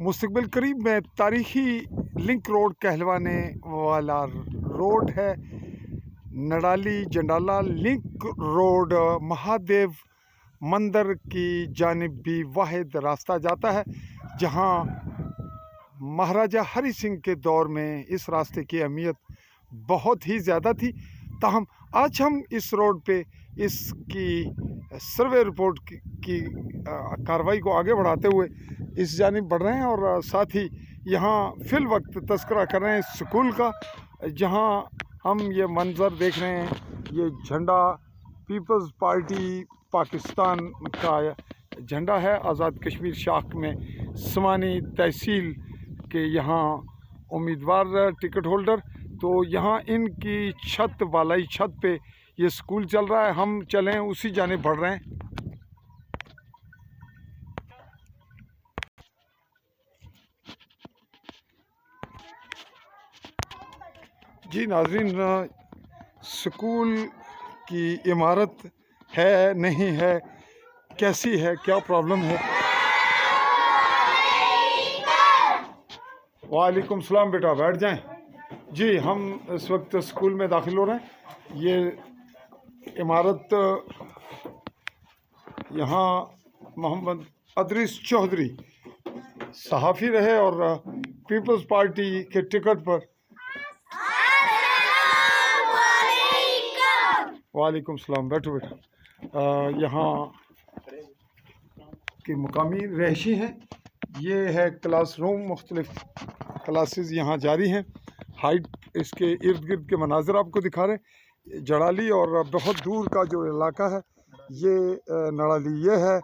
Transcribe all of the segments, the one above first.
मुस्तकबिल करीब में तारीखी लिंक रोड कहलवाने वाला रोड है। नडाली जंडाला लिंक रोड महादेव मंदिर की जानिब भी वाहिद रास्ता जाता है, जहां महाराजा हरि सिंह के दौर में इस रास्ते की अहमियत बहुत ही ज़्यादा थी। ताहम आज हम इस रोड पे इसकी सर्वे रिपोर्ट की कार्रवाई को आगे बढ़ाते हुए इस जानिब बढ़ रहे हैं और साथ ही यहाँ फिल वक्त तस्करा कर रहे हैं स्कूल का, जहाँ हम ये मंज़र देख रहे हैं। ये झंडा पीपल्स पार्टी पाकिस्तान का झंडा है। आज़ाद कश्मीर शाख में समानी तहसील के यहाँ उम्मीदवार टिकट होल्डर, तो यहाँ इनकी छत वालाई छत पे ये स्कूल चल रहा है। हम चलें उसी जाने बढ़ रहे हैं। जी नाज़रीन, स्कूल की इमारत है नहीं है, कैसी है, क्या प्रॉब्लम है? वालेकुम सलाम बेटा, बैठ जाएं। जी, हम इस वक्त स्कूल में दाखिल हो रहे हैं। ये इमारत यहाँ मोहम्मद अदरीस चौधरी सहाफ़ी रहे और पीपल्स पार्टी के टिकट पर। वालेकुम सलाम, बैठो बेटा। यहाँ के मुकामी रहायशी हैं। ये है क्लासरूम, मुख्तलिफ क्लासेस यहाँ जारी हैं। हाइट इसके इर्द गिर्द के मनाज़र आपको दिखा रहे हैं। जड़ाली और बहुत दूर का जो इलाका है ये नड़ाली, ये है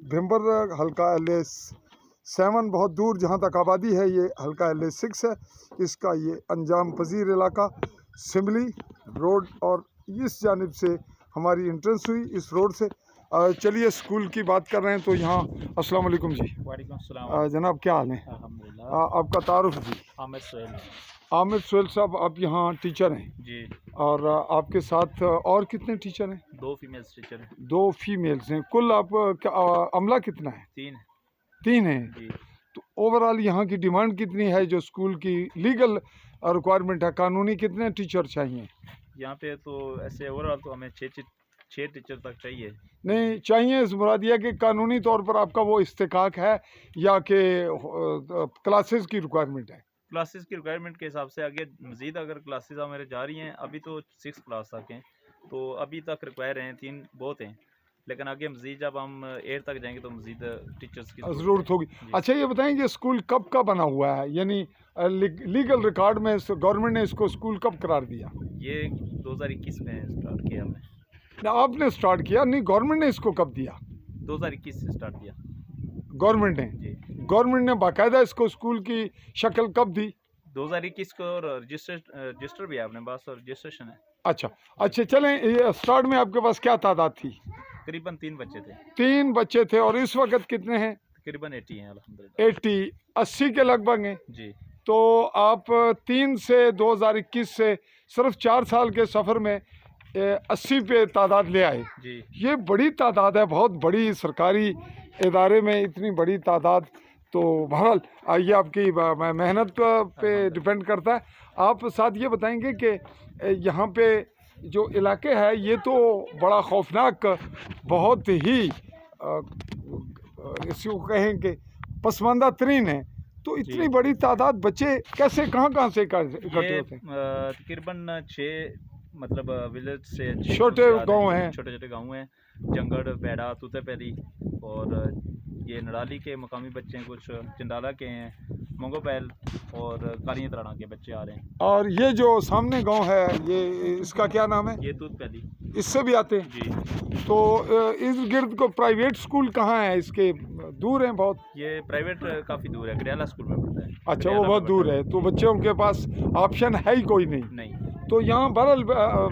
भिम्बर हल्का LA-7। बहुत दूर जहाँ तक आबादी है ये हल्का LA-6 है। इसका ये अंजाम पजीर इलाका सिमली रोड, और इस जानिब से हमारी एंट्रेंस हुई इस रोड से। चलिए स्कूल की बात कर रहे हैं तो यहाँ अस्सलाम वालेकुम जी। वालेकुम सलाम जनाब, क्या हाल है? अल्हम्दुलिल्लाह। आपका तारुफ जी? आमिर सोहेल। आमिर सोहेल साहब, आप यहाँ टीचर हैं जी। और आपके साथ और कितने टीचर हैं? 2 फीमेल्स टीचर हैं। 2 फीमेल्स हैं। कुल आप अमला कितना है? 3 है। जी। तो ओवरऑल यहाँ की डिमांड कितनी है? जो स्कूल की लीगल रिक्वायरमेंट है, कानूनी कितने टीचर चाहिए? यहाँ पे तो ऐसे ओवरऑल तो हमें 6 टीचर तक चाहिए। नहीं चाहिए, इस मुराद यह कि कानूनी तौर पर आपका वो इस्तेकाक है या कि क्लासेस की रिक्वायरमेंट है? क्लासेस की रिक्वायरमेंट के हिसाब से आगे मज़ीद अगर क्लासेस हमारे जा रही हैं, अभी तो 6 क्लास तक हैं, तो अभी तक रिक्वायर हैं 3 बहुत हैं, लेकिन आगे मज़ीद जब हम 8 तक जाएंगे तो मज़ीद टीचर्स की ज़रूरत होगी। अच्छा, ये बताएं कि स्कूल कब का बना हुआ है, यानी लीगल रिकॉर्ड में गवर्नमेंट ने इसको स्कूल कब करार दिया? ये 2021 में स्टार्ट किया हमने। ना आपने स्टार्ट किया? नहीं, गवर्नमेंट ने इसको कब दिया? 2021 से स्टार्ट किया गवर्नमेंट ने। जी। गवर्नमेंट ने बाकायदा इसको स्कूल की शक्ल कब दी? 2021 को रजिस्टर भी है अपने पास और रजिस्ट्रेशन है। अच्छा, चलें स्टार्ट में आपके पास क्या तादाद थी? तकरीबन 3 बच्चे थे। 3 बच्चे थे। और इस वक्त कितने हैं? तकरीबन 80 हैं अल्हम्दुलिल्लाह। 80 के लगभग हैं जी। तो आप 3 से 2021 से सिर्फ 4 साल के सफ़र में 80 पे तादाद ले आए जी। ये बड़ी तादाद है, बहुत बड़ी। सरकारी इदारे में इतनी बड़ी तादाद, तो बहरहाल ये आपकी मेहनत पे डिपेंड करता है। आप साथ ये बताएंगे कि यहाँ पे जो इलाके है ये तो बड़ा खौफनाक, बहुत ही इसको कहें कि पसमानदा तरीन है, तो इतनी बड़ी तादाद बच्चे कैसे कहाँ से इकट्ठे होते हैं? तकरीबन 6 मतलब विलेज से छोटे गांव हैं। छोटे गांव हैं, जंगड़, बेड़ा, तूतेपैली, और ये नड़ाली के मकामी बच्चे हैं, कुछ चंडाला के हैं, मंगोपैल और कालियां तराना के बच्चे आ रहे हैं। और ये जो सामने गांव है ये इसका क्या नाम है? ये तूतपैली, इससे भी आते हैं जी। तो इस गिर्द को प्राइवेट स्कूल कहाँ है? इसके दूर हैं बहुत? ये प्राइवेट काफ़ी दूर है, गडियाला स्कूल में पढ़ता है। अच्छा, वो बहुत दूर है, तो बच्चों के पास ऑप्शन है ही कोई नहीं। तो यहाँ बहरहाल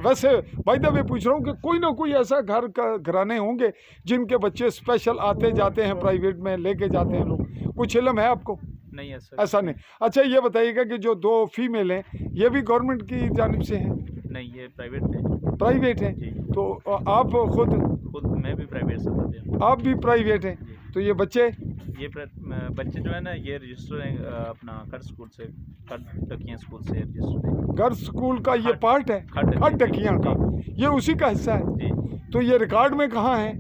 वैसे बाय द वे पूछ रहा हूँ कि कोई ना कोई ऐसा घराने होंगे जिनके बच्चे स्पेशल आते जाते हैं, प्राइवेट में लेके जाते हैं लोग। कुछ इल्म है आपको? नहीं है सर। ऐसा नहीं। अच्छा, ये बताइएगा कि जो 2 फीमेल हैं ये भी गवर्नमेंट की जानिब से हैं? नहीं, ये प्राइवेट है। प्राइवेट हैं। जी। तो आप खुद मैं भी प्राइवेट से पढ़ते हैं आप भी प्राइवेट हैं। जी। तो ये बच्चे ये बच्चे जो है ना ये रजिस्टर हैं अपना खट स्कूल से, खट डकिया स्कूल से रजिस्टर हैं। गर्ल्स स्कूल का ये खट- पार्ट है, खट खट डकियाँ का, ये उसी का हिस्सा है। जी, तो ये रिकॉर्ड में कहाँ है?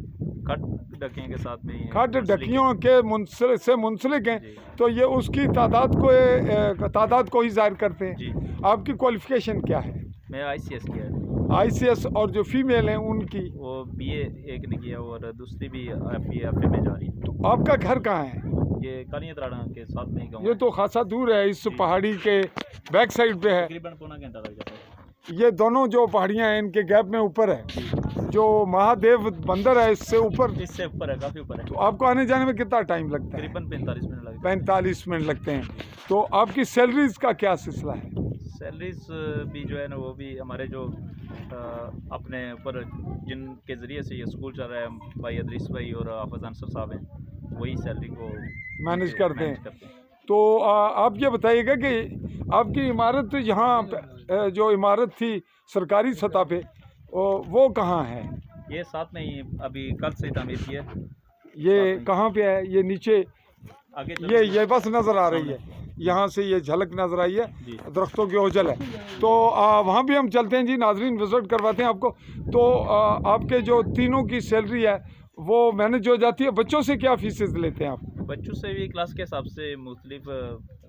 खट डकिया के साथ में ही है, खट मुंसलिक है। डकियों के से मुंसलिक हैं। जी। तो ये उसकी तादाद को ही जाहिर करते हैं। जी, आपकी क्वालिफिकेशन क्या है? मैं ICS किया है। ICS, और जो फीमेल हैं उनकी? वो BA एक ने किया और दूसरी भी FA में जा रही है। तो आपका घर कहाँ है? ये कालिया तराड़ा के साथ में ही गाँव ये है। तो खासा दूर है, इस जी। पहाड़ी के बैक साइड पे है। तकरीबन पौना घंटा लग जाता है। ये दोनों जो पहाड़ियाँ हैं इनके गैप में ऊपर है, जी, जो महादेव बंदर है इससे ऊपर। इससे ऊपर है, काफ़ी ऊपर है। तो आपको आने जाने में कितना टाइम लगता है? तकरीबन 45 मिनट लग जाते हैं। 45 मिनट लगते हैं। तो आपकी सैलरीज का क्या सिलसिला है? सैलरीज भी जो है ना वो भी हमारे जो अपने ऊपर जिनके ज़रिए से ये स्कूल चल रहा है, भाई अदरीस भाई और हाफिज़ अंसर साहब हैं, वही सैलरी को मैनेज करते हैं। करते हैं। तो आप ये बताइएगा कि आपकी इमारत यहाँ जो इमारत थी सरकारी सतह पे, वो कहाँ है? ये साथ में ही अभी कल से तामीर की है। ये कहाँ पे है? ये नीचे आगे ये बस नज़र आ रही है, यहाँ से ये झलक नज़र आई है, जी। दरख्तों की ओझल है। तो वहाँ भी हम चलते हैं जी, नाजरीन विज़िट करवाते हैं आपको। तो आपके जो तीनों की सैलरी है वो मैनेज हो जाती है। बच्चों से क्या फीसेस लेते हैं आप? बच्चों से भी क्लास के हिसाब से मुख्तलिफ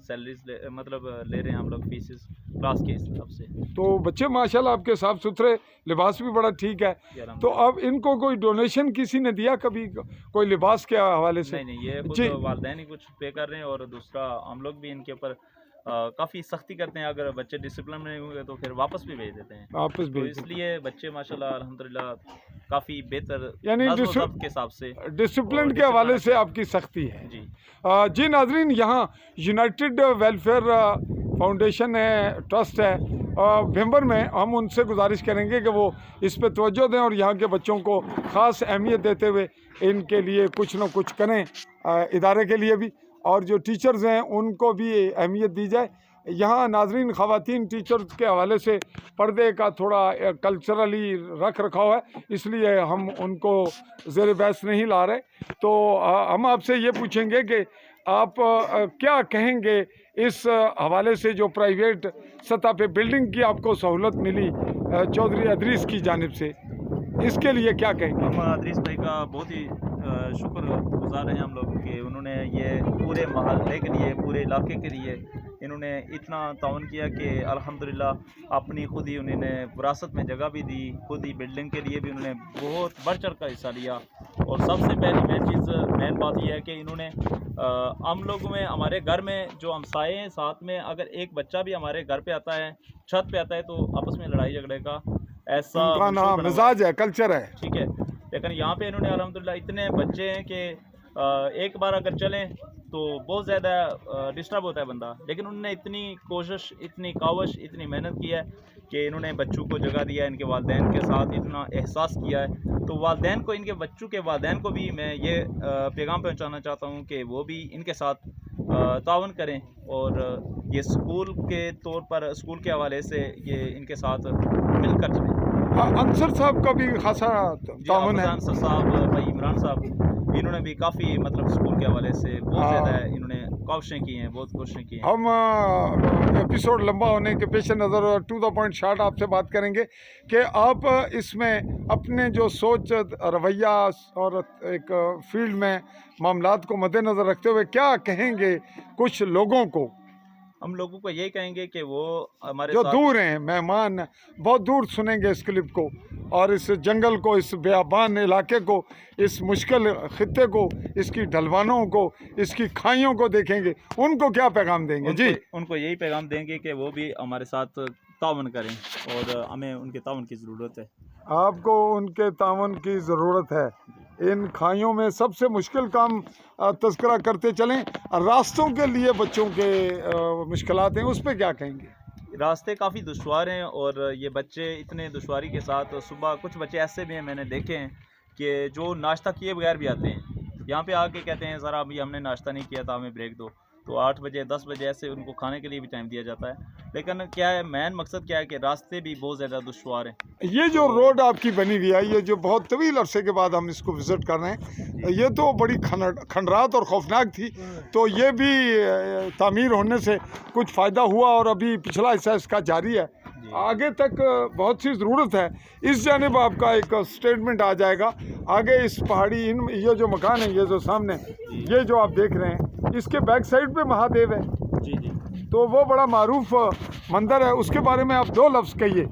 सैलरीज मतलब ले रहे हैं हम लोग फीसेस क्लास के हिसाब से। तो बच्चे माशाल्लाह आपके साफ़ सुथरे, लिबास भी बड़ा ठीक है। तो अब इनको कोई डोनेशन किसी ने दिया कभी, कोई लिबास के हवाले से? नहीं, ये जी। खुद वालिदैन ही कुछ पे कर रहे हैं और दूसरा हम लोग भी इनके ऊपर काफ़ी सख्ती करते हैं। अगर बच्चे डिसिप्लिन में नहीं होंगे तो फिर वापस भी भेज देते हैं। वापस तो भेज इसलिए बच्चे माशाल्लाह अल्हम्दुलिल्लाह काफ़ी बेहतर यानी नज़्म व ज़ब्त के हिसाब से डिसिप्लिन और के हवाले डिसिप्लिन से आपकी सख्ती है। जी। जी नाजरीन, यहाँ यूनाइटेड वेलफेयर फाउंडेशन है, ट्रस्ट है भेंबर में। हम उनसे गुजारिश करेंगे कि वो इस पे तवज्जो दें और यहाँ के बच्चों को ख़ास अहमियत देते हुए इनके लिए कुछ न कुछ करें, इदारे के लिए भी, और जो टीचर्स हैं उनको भी अहमियत दी जाए। यहाँ नाजरीन ख़वातीन टीचर्स के हवाले से पर्दे का थोड़ा कल्चरली रख रखाव है, इसलिए हम उनको ज़ेर बहस नहीं ला रहे। तो हम आपसे ये पूछेंगे कि आप क्या कहेंगे इस हवाले से जो प्राइवेट सतह पे बिल्डिंग की आपको सहूलत मिली चौधरी अदरीस की जानिब से, इसके लिए क्या कहेंगे? हम अदरीस भाई का बहुत ही शुक्रगुजार हैं हम लोग कि उन्होंने ये पूरे महल्ले के लिए, पूरे इलाके के लिए इन्होंने इतना ताउन किया कि अल्हम्दुलिल्लाह अपनी खुद ही उन्होंने विरासत में जगह भी दी, खुद ही बिल्डिंग के लिए भी उन्होंने बहुत बढ़ चढ़ कर हिस्सा लिया। और सबसे पहली मेन बात यह है कि इन्होंने हम लोगों में, हमारे घर में जो हमसाए हैं साथ में, अगर एक बच्चा भी हमारे घर पे आता है, छत पे आता है, तो आपस में लड़ाई झगड़े का ऐसा उनका ना माहौल बना हुआ मिजाज है, कल्चर है। ठीक है। लेकिन यहाँ पे इन्होंने अल्हम्दुलिल्लाह इतने बच्चे हैं कि एक बार अगर चलें तो बहुत ज़्यादा डिस्टर्ब होता है बंदा, लेकिन उन्होंने इतनी कोशिश, इतनी कावश, इतनी मेहनत की है कि इन्होंने बच्चों को जगह दिया है, इनके वालिदैन के साथ इतना एहसास किया है। तो वालिदैन को, इनके बच्चों के वालिदैन को भी मैं ये पैगाम पहुँचाना चाहता हूँ कि वो भी इनके साथ तावन करें और ये स्कूल के तौर पर, स्कूल के हवाले से ये इनके साथ मिलकर चलें। अंसर साहब का भी खासा ताउन है। अंसर साहब, भाई इमरान साहब, इन्होंने भी काफ़ी मतलब स्कूल के हवाले से बहुत ज़्यादा इन्होंने कोशिशें की हैं, बहुत कोशिशें की हैं। हम एपिसोड लंबा होने के पेश नज़र टू द पॉइंट शार्ट आपसे बात करेंगे कि आप इसमें अपने जो सोच, रवैया और एक फील्ड में मामलात को मद्देनज़र रखते हुए क्या कहेंगे कुछ लोगों को? हम लोगों को यही कहेंगे कि वो हमारे जो साथ दूर हैं, मेहमान बहुत दूर सुनेंगे इस क्लिप को, और इस जंगल को, इस बेआबान इलाके को, इस मुश्किल खित्ते को, इसकी ढलवानों को, इसकी खाइयों को देखेंगे, उनको क्या पैगाम देंगे? जी, उनको यही पैगाम देंगे कि वो भी हमारे साथ तावन करें और हमें उनके तावन की ज़रूरत है। आपको उनके तावन की ज़रूरत है। इन खाइयों में सबसे मुश्किल काम तज़किरा करते चलें, रास्तों के लिए बच्चों के मुश्किलात हैं, उस पर क्या कहेंगे? रास्ते काफ़ी दुश्वार हैं और ये बच्चे इतने दुश्वारी के साथ, सुबह कुछ बच्चे ऐसे भी हैं मैंने देखे हैं कि जो नाश्ता किए बगैर भी आते हैं, यहाँ पे आके कहते हैं सर अभी हमने नाश्ता नहीं किया था, हमें ब्रेक दो। तो 8 बजे 10 बजे ऐसे उनको खाने के लिए भी टाइम दिया जाता है। लेकिन क्या है, मेन मकसद क्या है कि रास्ते भी बहुत ज़्यादा दुश्वार हैं। ये जो रोड आपकी बनी हुई है, ये जो बहुत तवील अरसे के बाद हम इसको विज़िट कर रहे हैं, ये तो बड़ी खंडरात और खौफनाक थी, तो ये भी तामीर होने से कुछ फ़ायदा हुआ और अभी पिछला हिस्सा इसका जारी है। आगे तक बहुत सी ज़रूरत है। इस जानिब आपका एक स्टेटमेंट आ जाएगा। आगे इस पहाड़ी ये जो मकान है, ये जो सामने ये जो आप देख रहे हैं, इसके बैक साइड पे महादेव है। जी जी, तो वो बड़ा मारूफ मंदिर है, उसके बारे में आप 2 लफ्ज़ कहिए।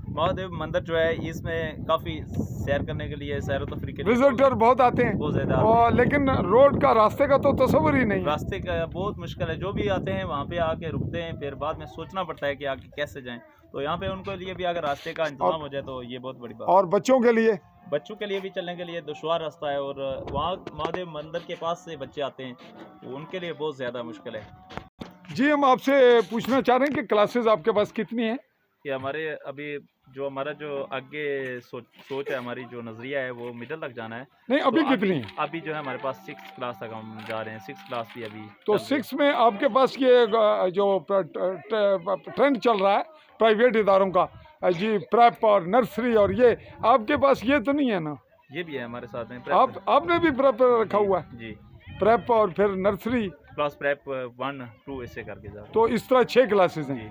महादेव मंदिर जो है, इसमें काफ़ी सैर करने के लिए, सैर व तफरीह के लिए विजिटर बहुत आते हैं, बहुत ज़्यादा और लेकिन रोड का रास्ते का तो तस्वर ही नहीं है। रास्ते का बहुत मुश्किल है। जो भी आते हैं वहाँ पे आके रुकते हैं, फिर बाद में सोचना पड़ता है कि आगे कैसे जाएं। तो यहाँ पे उनको लिए भी अगर रास्ते का इंतजाम हो जाए तो ये बहुत बड़ी बात। और बच्चों के लिए, बच्चों के लिए भी चलने के लिए दुश्वार रास्ता है, और वहाँ महादेव मंदिर के पास से बच्चे आते हैं तो उनके लिए बहुत ज़्यादा मुश्किल है। जी हम आपसे पूछना चाह रहे हैं कि क्लासेस आपके पास कितनी हैं? कि हमारे अभी जो हमारा जो आगे सोच है, हमारी जो नज़रिया है, वो मिडिल तक जाना है। नहीं, अभी तो कितनी है? अभी जो है हमारे पास 6 क्लास तक हम जा रहे हैं। 6 क्लास भी अभी तो चल रही है। 6 में आपके पास ये जो ट्रेंड चल रहा है प्राइवेट इदारों का, जी प्रेप और नर्सरी, और ये आपके पास ये तो नहीं है ना? ये भी है हमारे साथ में। आपने भी प्रेप रखा हुआ है? जी, प्रेप और फिर नर्सरी, क्लास प्रेप 1 2 ऐसे करके जा रहे हैं। तो इस तरह 6 क्लासेस हैं। जी,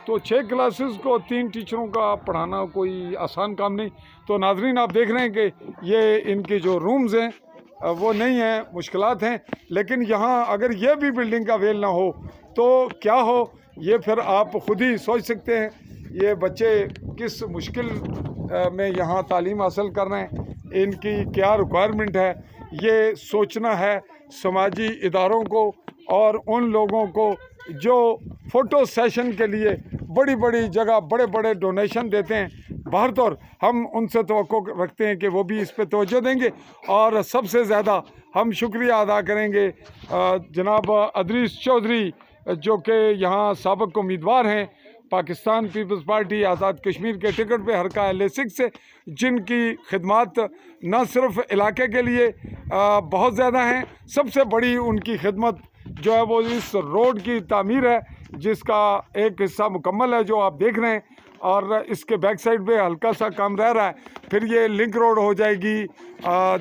तो 6 क्लासेस को 3 टीचरों का पढ़ाना कोई आसान काम नहीं। तो नाजरीन आप देख रहे हैं कि ये इनके जो रूम्स हैं वो नहीं हैं, मुश्किलात हैं। लेकिन यहाँ अगर ये भी बिल्डिंग का वेल ना हो तो क्या हो, ये फिर आप ख़ुद ही सोच सकते हैं। ये बच्चे किस मुश्किल में यहाँ तालीम हासिल कर रहे हैं, इनकी क्या रिक्वायरमेंट है, ये सोचना है समाजी इदारों को और उन लोगों को जो फ़ोटो सेशन के लिए बड़ी बड़ी जगह बड़े बड़े डोनेशन देते हैं बाहर तौर, हम उनसे तवक्को रखते हैं कि वो भी इस पे तवज्जो देंगे। और सबसे ज़्यादा हम शुक्रिया अदा करेंगे जनाब अदरीस चौधरी, जो कि यहाँ साबिक़ उम्मीदवार हैं पाकिस्तान पीपल्स पार्टी आज़ाद कश्मीर के टिकट पे हरका LA6 से, जिनकी खिदमत न सिर्फ इलाके के लिए बहुत ज़्यादा हैं, सबसे बड़ी उनकी खिदमत जो है वो इस रोड की तामीर है, जिसका एक हिस्सा मुकम्मल है जो आप देख रहे हैं, और इसके बैक साइड पे हल्का सा काम रह रहा है। फिर ये लिंक रोड हो जाएगी,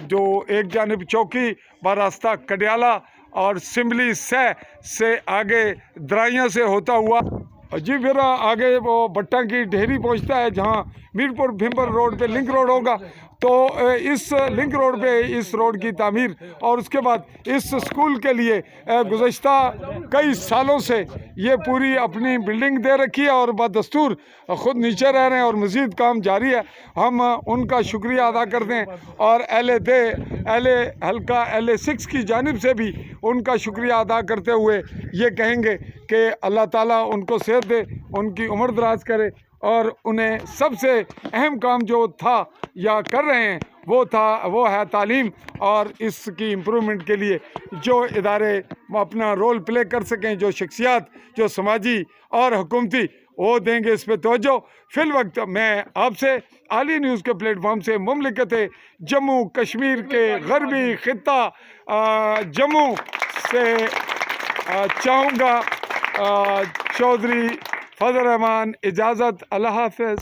जो एक जानिब चौकी व रास्ता कडियाला और सिमली से आगे दराइयाँ से होता हुआ जी फिर आगे वो भट्टा की ढेरी पहुंचता है, जहां मीरपुर भीमपुर रोड पे लिंक रोड होगा। तो इस लिंक रोड पे इस रोड की तामीर, और उसके बाद इस स्कूल के लिए गुज़श्ता कई सालों से ये पूरी अपनी बिल्डिंग दे रखी है और बदस्तूर ख़ुद नीचे रह रहे हैं और मज़ीद काम जारी है। हम उनका शुक्रिया अदा करते हैं और LA हल्का LA6 की जानिब से भी उनका शुक्रिया अदा करते हुए ये कहेंगे कि अल्लाह ताला उनको सेहत दे, उनकी उम्र दराज करे, और उन्हें सबसे अहम काम जो था या कर रहे हैं वो है तालीम, और इसकी इम्प्रूवमेंट के लिए जो इदारे अपना रोल प्ले कर सकें, जो शख्सियात जो समाजी और हुकूमती, वो देंगे इस पर तवज्जो। फिल वक्त मैं आपसे आली न्यूज़ के प्लेटफॉर्म से मुमलिकत जम्मू कश्मीर के गरबी खित्ता जम्मू से चाहूँगा चौधरी फजल रहमान इजाज़त। अल्लाह हाफ़िज़।